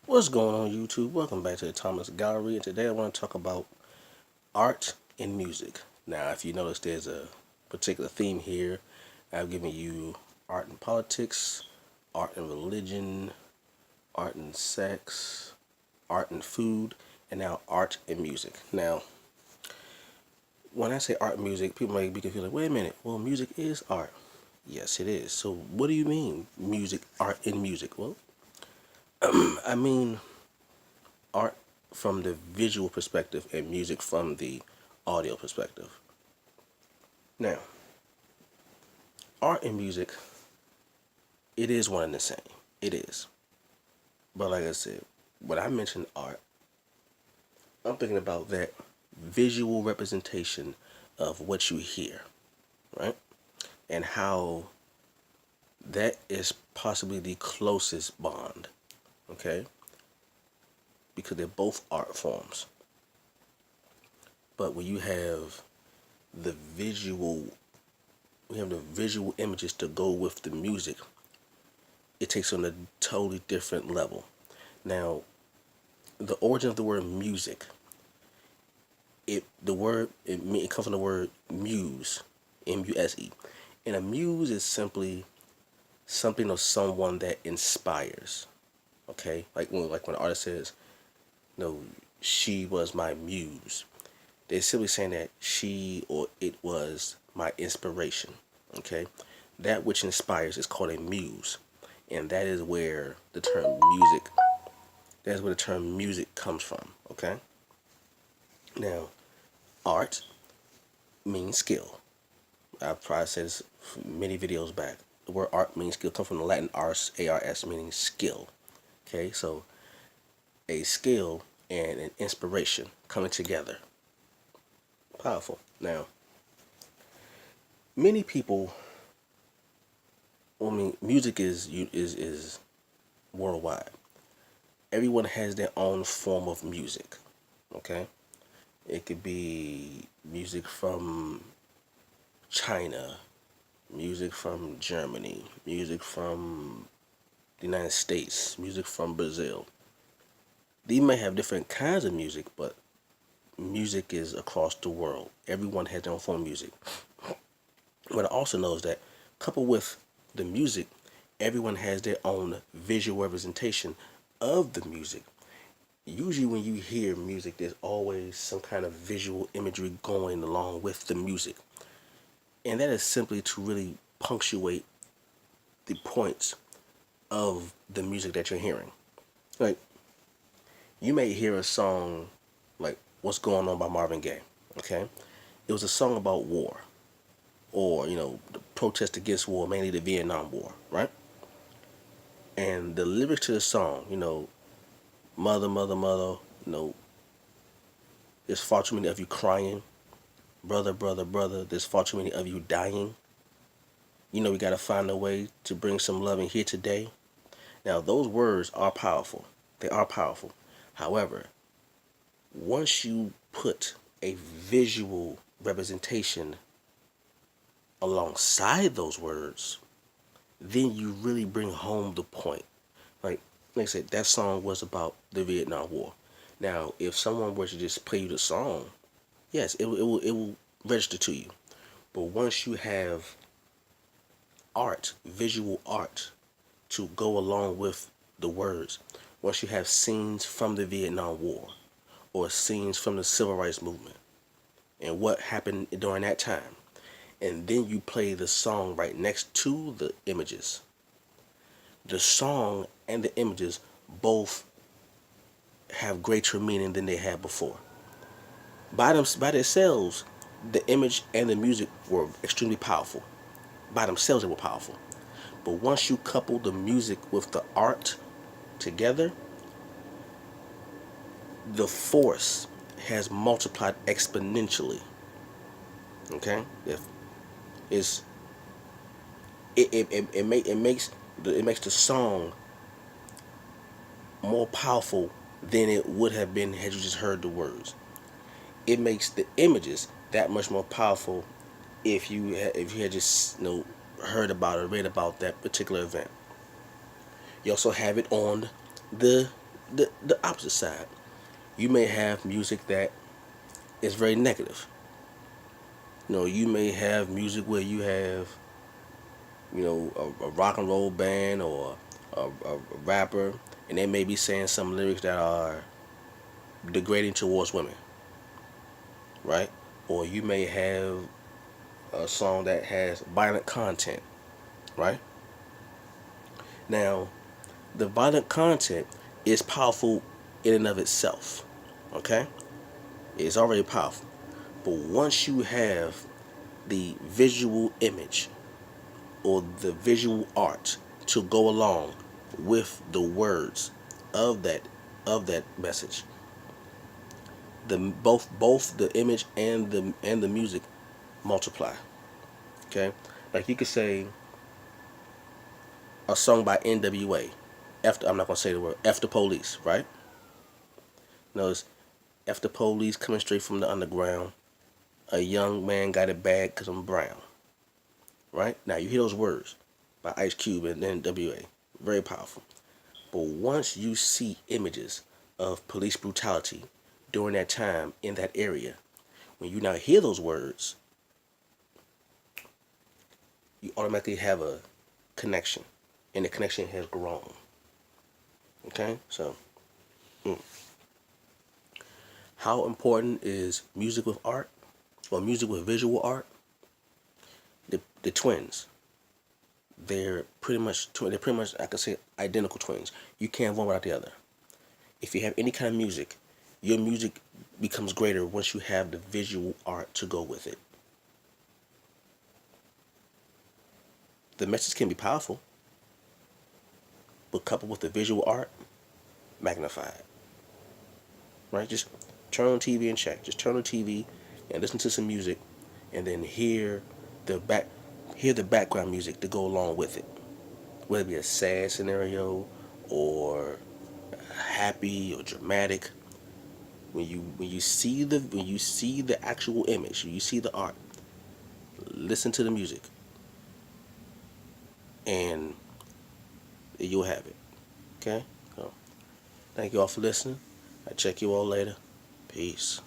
What's going on YouTube? Welcome back to the Thomas Gallery, and today I want to talk about art and music. Now, if you notice, there's a particular theme here. I've given you art and politics, art and religion, art and sex, art and food, and now art and music. Now, when I say art and music, people might be confused like, wait a minute, well, music is art. Yes, it is. So what do you mean, music, art and music? Well, I mean art from the visual perspective and music from the audio perspective. Now, art and music, it is one and the same. It is. But like I said, when I mention art, I'm thinking about that visual representation of what you hear, right? And how that is possibly the closest bond, okay? Because they're both art forms. But when you have the visual we have the visual images to go with the music, it takes on a totally different level. Now, the origin of the word music, it comes from the word muse, M-U-S-E, and a muse is simply something or someone that inspires. Okay, like when an artist says, "No, she was my muse," they're simply saying that she or it was my inspiration. Okay, that which inspires is called a muse, and that is where the term music. That's where the term music comes from. Okay. Now, art means skill. I've probably said this many videos back. The word art means skill. It comes from the Latin ars, A-R-S, meaning skill. Okay, so a skill and an inspiration coming together. Powerful. Now, many people. I mean, music is worldwide. Everyone has their own form of music. Okay, it could be music from China, music from Germany, music from the United States, music from Brazil. They may have different kinds of music, but music is across the world. Everyone has their own form of music. What I also know is that, coupled with the music, everyone has their own visual representation of the music. Usually, when you hear music, there's always some kind of visual imagery going along with the music. And that is simply to really punctuate the points of the music that you're hearing. Like, you may hear a song like What's Going On by Marvin Gaye, okay? It was a song about war, or, the protest against war, mainly the Vietnam War, right? And the lyrics to the song, mother, mother, mother, there's far too many of you crying. Brother, brother, brother, there's far too many of you dying. We got to find a way to bring some love in here today. Now, those words are powerful. They are powerful. However, once you put a visual representation alongside those words, then you really bring home the point. Like I said, that song was about the Vietnam War. Now, if someone were to just play you the song, yes, it will register to you. But once you have art, visual art, to go along with the words, once you have scenes from the Vietnam War or scenes from the Civil Rights Movement and what happened during that time, and then you play the song right next to the images, the song and the images both have greater meaning than they had before. By themselves, the image and the music were extremely powerful. By themselves, they were powerful. But once you couple the music with the art together, the force has multiplied exponentially. Okay, if it's it makes the song more powerful than it would have been had you just heard the words. It makes the images that much more powerful if you had just heard about or read about that particular event. You also have it on the the opposite side. You may have music that is very negative. You may have music where you have, a rock and roll band or a rapper, and they may be saying some lyrics that are degrading towards women, right? Or you may have a song that has violent content, right? Now, the violent content is powerful in and of itself, okay? It's already powerful. But once you have the visual image or the visual art to go along with the words of that message, the both the image and the music multiply. Okay, like you could say a song by NWA. After I'm not gonna say the word. F the police, right? Notice F the police coming straight from the underground. A young man got it bad because I'm brown. Right now you hear those words by Ice Cube and NWA, very powerful. But once you see images of police brutality during that time in that area, when you now hear those words, you automatically have a connection, and the connection has grown. Okay, so how important is music with art or music with visual art? The twins, they're pretty much I could say identical twins. You can't have one without the other. If you have any kind of music, your music becomes greater once you have the visual art to go with it. The message can be powerful, but coupled with the visual art, magnified. Right? Just turn on TV and check. Just turn on TV and listen to some music, and then the back hear the background music to go along with it. Whether it be a sad scenario or happy or dramatic. When you see the actual image, when you see the art, listen to the music, and you'll have it. Okay? So, thank you all for listening. I'll check you all later. Peace.